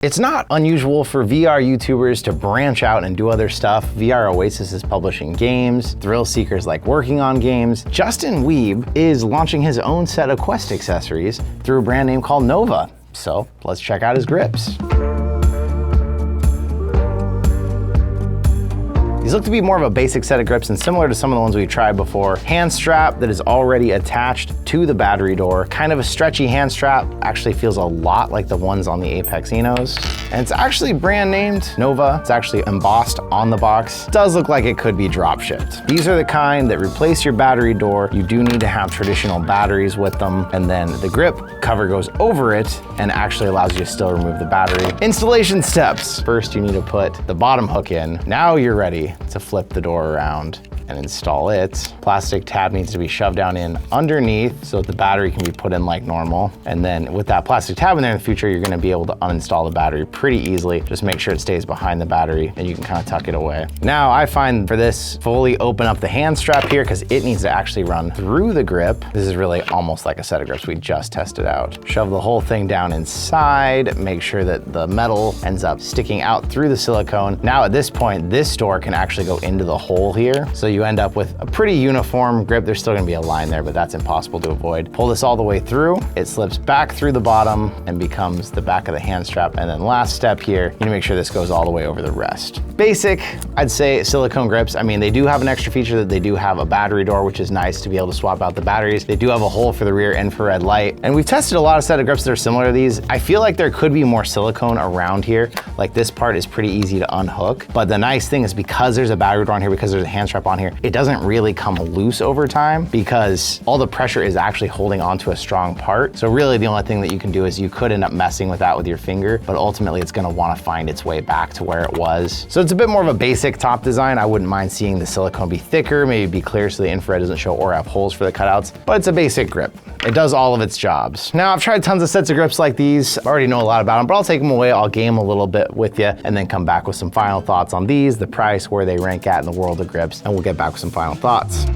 It's not unusual for VR YouTubers to branch out and do other stuff. VR Oasis is publishing games, thrill seekers like working on games. Justin Weeb is launching his own set of Quest accessories through a brand name called Nova. So let's check out his grips. These look to be more of a basic set of grips and similar to some of the ones we've tried before. Hand strap that is already attached to the battery door. Kind of a stretchy hand strap, actually feels a lot like the ones on the Apex Enos. And it's actually brand named Nova. It's actually embossed on the box. It does look like it could be drop shipped. These are the kind that replace your battery door. You do need to have traditional batteries with them. And then the grip cover goes over it and actually allows you to still remove the battery. Installation steps. First, you need to put the bottom hook in. Now you're ready to flip the door around and install it. Plastic tab needs to be shoved down in underneath so that the battery can be put in like normal. And then with that plastic tab in there in the future, you're gonna be able to uninstall the battery pretty easily. Just make sure it stays behind the battery and you can kind of tuck it away. Now I find for this, fully open up the hand strap here because it needs to actually run through the grip. This is really almost like a set of grips we just tested out. Shove the whole thing down inside, make sure that the metal ends up sticking out through the silicone. Now at this point, this door can actually go into the hole here. So you end up with a pretty uniform grip. There's still gonna be a line there, but that's impossible to avoid. Pull this all the way through. It slips back through the bottom and becomes the back of the hand strap. And then last step here, you need to make sure this goes all the way over the rest. Basic, I'd say silicone grips. I mean, they do have an extra feature that they do have a battery door, which is nice to be able to swap out the batteries. They do have a hole for the rear infrared light. And we've tested a lot of set of grips that are similar to these. I feel like there could be more silicone around here. Like this part is pretty easy to unhook. But the nice thing is because there's a battery door on here, because there's a hand strap on here, it doesn't really come loose over time because all the pressure is actually holding onto a strong part. So really the only thing that you can do is you could end up messing with that with your finger, but ultimately it's gonna wanna find its way back to where it was. So it's a bit more of a basic top design. I wouldn't mind seeing the silicone be thicker, maybe be clear so the infrared doesn't show or have holes for the cutouts, but it's a basic grip. It does all of its jobs. Now I've tried tons of sets of grips like these. I already know a lot about them, but I'll take them away. I'll game a little bit with you and then come back with some final thoughts on these, the price, where they rank at in the world of grips, and we'll get back with some final thoughts.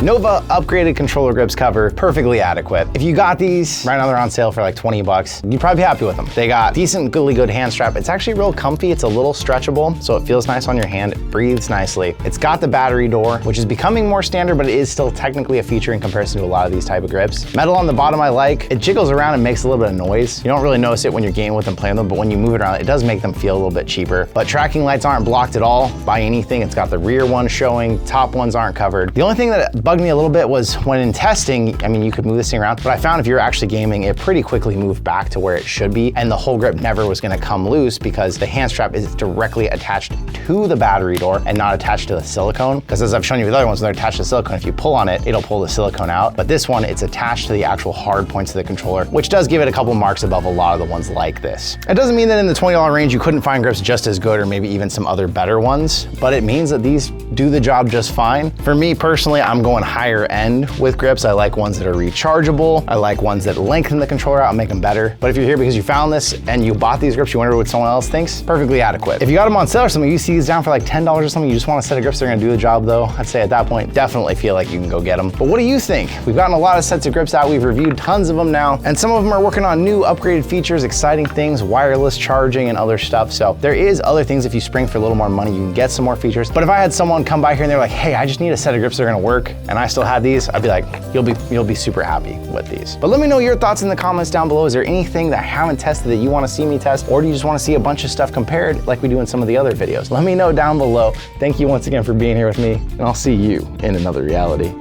Nova upgraded controller grips cover, perfectly adequate. If you got these, right now they're on sale for like 20 bucks, you'd probably be happy with them. They got decently good hand strap. It's actually real comfy. It's a little stretchable, so it feels nice on your hand. It breathes nicely. It's got the battery door, which is becoming more standard, but it is still technically a feature in comparison to a lot of these type of grips. Metal on the bottom I like. It jiggles around and makes a little bit of noise. You don't really notice it when you're gaming with them, playing them, but when you move it around, it does make them feel a little bit cheaper. But tracking lights aren't blocked at all by anything. It's got the rear one showing, top ones aren't covered. The only thing that bugged me a little bit was when in testing, I mean, you could move this thing around, but I found if you're actually gaming, it pretty quickly moved back to where it should be, and the whole grip never was gonna come loose because the hand strap is directly attached to the battery door and not attached to the silicone. Because as I've shown you with other ones, when they're attached to the silicone, if you pull on it, it'll pull the silicone out. But this one, it's attached to the actual hard points of the controller, which does give it a couple marks above a lot of the ones like this. It doesn't mean that in the $20 range, you couldn't find grips just as good or maybe even some other better ones, but it means that these do the job just fine. For me personally, I'm going higher end with grips. I like ones that are rechargeable. I like ones that lengthen the controller out and make them better. But if you're here because you found this and you bought these grips, you wonder what someone else thinks, perfectly adequate. If you got them on sale or something, you see these down for like $10 or something, you just want a set of grips that are gonna do the job though, I'd say at that point, definitely feel like you can go get them. But what do you think? We've gotten a lot of sets of grips out. We've reviewed tons of them now, and some of them are working on new upgraded features, exciting things, wireless charging and other stuff. So there is other things. If you spring for a little more money, you can get some more features. But if I had someone come by here and they're like, hey, I just need a set of grips that are gonna work, and I still had these, I'd be like, you'll be super happy with these. But let me know your thoughts in the comments down below. Is there anything that I haven't tested that you want to see me test, or do you just want to see a bunch of stuff compared like we do in some of the other videos? Let me know down below. Thank you once again for being here with me, and I'll see you in another reality.